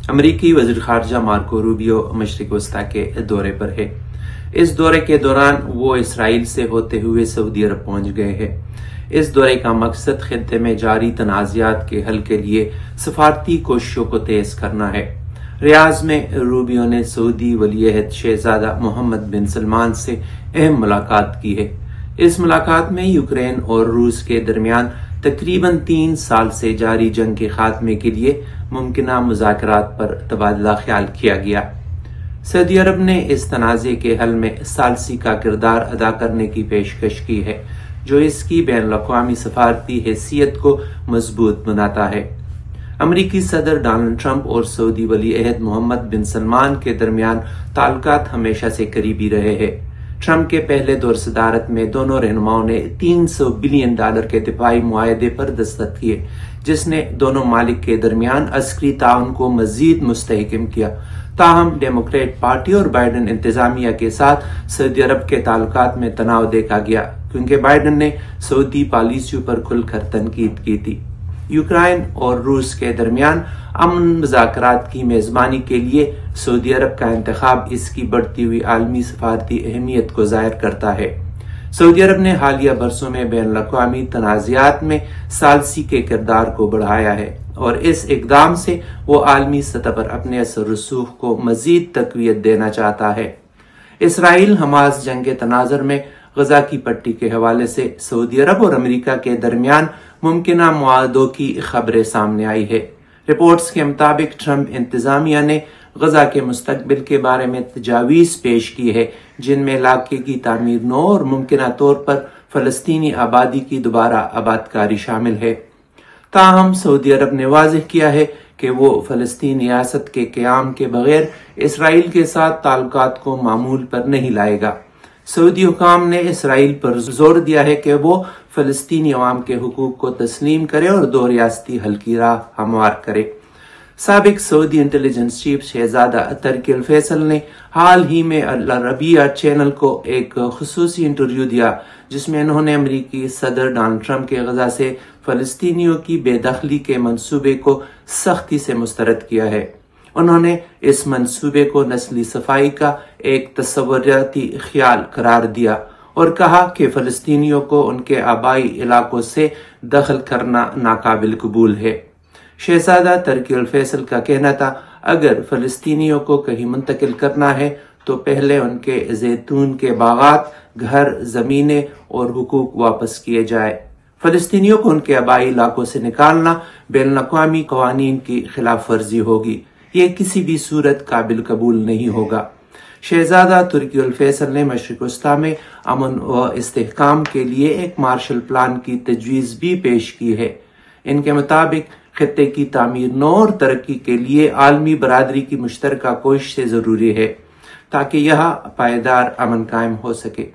امریکی وزیر خارجہ مارکو روبیو مشرق وسطی کے دورے پر ہے۔ اس دورے کے دوران وہ اسرائیل سے ہوتے ہوئے سعودی عرب پہنچ گئے ہیں۔ اس دورے کا مقصد خطے میں جاری تنازعات کے حل کے لیے سفارتی کوششوں کو تیز کرنا ہے۔ ریاض میں روبیو نے سعودی ولی عہد شہزادہ محمد بن سلمان سے اہم ملاقات کی ہے۔ اس ملاقات میں یوکرین اور روس کے درمیان تقریباً 3 سال سے جاری جنگ کے خاتمے کے لیے ممکنہ مذاکرات پر تبادلہ خیال کیا گیا۔ سعودی عرب نے اس تنازع کے حل میں ثالثی کا کردار ادا کرنے کی پیشکش کی ہے، جو اس کی بین الاقوامی سفارتی حیثیت کو مضبوط بناتا ہے۔ امریکی صدر ڈونلڈ ٹرمپ اور سعودی ولی عہد محمد بن سلمان کے درمیان تعلقات ہمیشہ سے قریبی رہے ہیں۔ ٹرمپ کے پہلے دور صدارت میں دونوں رہنماؤں نے $300 بلین کے دفاعی معاہدے پر دستخط کیے، جس نے دونوں ممالک کے درمیان عسکری تعاون کو مزید مستحکم کیا۔ تاہم ڈیموکریٹ پارٹی اور بائیڈن انتظامیہ کے ساتھ سعودی عرب کے تعلقات میں تناؤ دیکھا گیا، کیونکہ بائیڈن نے سعودی پالیسیوں پر کھل کر تنقید کی تھی۔ یوکرائن اور روس کے درمیان امن مذاکرات کی میزبانی کے لیے سعودی عرب کا انتخاب اس کی بڑھتی ہوئی عالمی سفارتی اہمیت کو ظاہر کرتا ہے۔ سعودی عرب نے حالیہ برسوں میں بین الاقوامی تنازعات میں ثالثی کے کردار کو بڑھایا ہے، اور اس اقدام سے وہ عالمی سطح پر اپنے اثر رسوخ کو مزید تقویت دینا چاہتا ہے۔ اسرائیل حماس جنگ کے تناظر میں غزہ کی پٹی کے حوالے سے سعودی عرب اور امریکہ کے درمیان ممکنہ معاہدوں کی خبریں سامنے آئی ہے۔ رپورٹس کے مطابق ٹرمپ انتظامیہ نے غزہ کے مستقبل کے بارے میں تجاویز پیش کی ہے، جن میں علاقے کی تعمیر نو اور ممکنہ طور پر فلسطینی آبادی کی دوبارہ آبادکاری شامل ہے۔ تاہم سعودی عرب نے واضح کیا ہے کہ وہ فلسطین ریاست کے قیام کے بغیر اسرائیل کے ساتھ تعلقات کو معمول پر نہیں لائے گا۔ سعودی حکام نے اسرائیل پر زور دیا ہے کہ وہ فلسطینی عوام کے حقوق کو تسلیم کرے اور 2 ریاستی حل کی راہ ہموار کرے۔ سابق سعودی انٹیلیجنس چیف شہزادہ ترکی الفیصل نے حال ہی میں العربیہ چینل کو ایک خصوصی انٹرویو دیا، جس میں انہوں نے امریکی صدر ڈونلڈ ٹرمپ کے غزہ سے فلسطینیوں کی بے دخلی کے منصوبے کو سختی سے مسترد کیا ہے۔ انہوں نے اس منصوبے کو نسلی صفائی کا ایک تصوراتی خیال قرار دیا اور کہا کہ فلسطینیوں کو ان کے آبائی علاقوں سے دخل کرنا ناقابل قبول ہے۔ شہزادہ ترکی الفیصل کا کہنا تھا، اگر فلسطینیوں کو کہیں منتقل کرنا ہے تو پہلے ان کے زیتون کے باغات، گھر، زمینیں اور حقوق واپس کیے جائے۔ فلسطینیوں کو ان کے آبائی علاقوں سے نکالنا بین الاقوامی قوانین کی خلاف ورزی ہوگی۔ یہ کسی بھی صورت قابل قبول نہیں ہوگا۔ شہزادہ ترکی الفیصل نے مشرق وسطی میں امن و استحکام کے لیے ایک مارشل پلان کی تجویز بھی پیش کی ہے۔ ان کے مطابق خطے کی تعمیر نو اور ترقی کے لیے عالمی برادری کی مشترکہ کوششیں ضروری ہے، تاکہ یہاں پائیدار امن قائم ہو سکے۔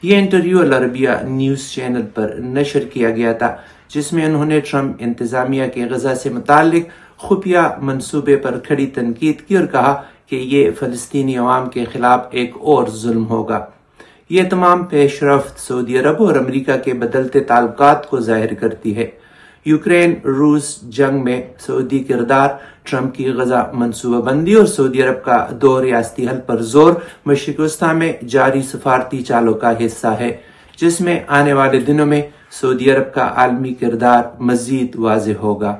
یہ انٹرویو العربیہ نیوز چینل پر نشر کیا گیا تھا، جس میں انہوں نے ٹرمپ انتظامیہ کے غزہ سے متعلق خفیہ منصوبے پر کھڑی تنقید کی اور کہا کہ یہ فلسطینی عوام کے خلاف ایک اور ظلم ہوگا۔ یہ تمام پیش رفت سعودی عرب اور امریکہ کے بدلتے تعلقات کو ظاہر کرتی ہے۔ یوکرین روس جنگ میں سعودی کردار، ٹرمپ کی غزہ منصوبہ بندی اور سعودی عرب کا 2 ریاستی حل پر زور مشرق وسطی میں جاری سفارتی چالوں کا حصہ ہے، جس میں آنے والے دنوں میں سعودی عرب کا عالمی کردار مزید واضح ہوگا۔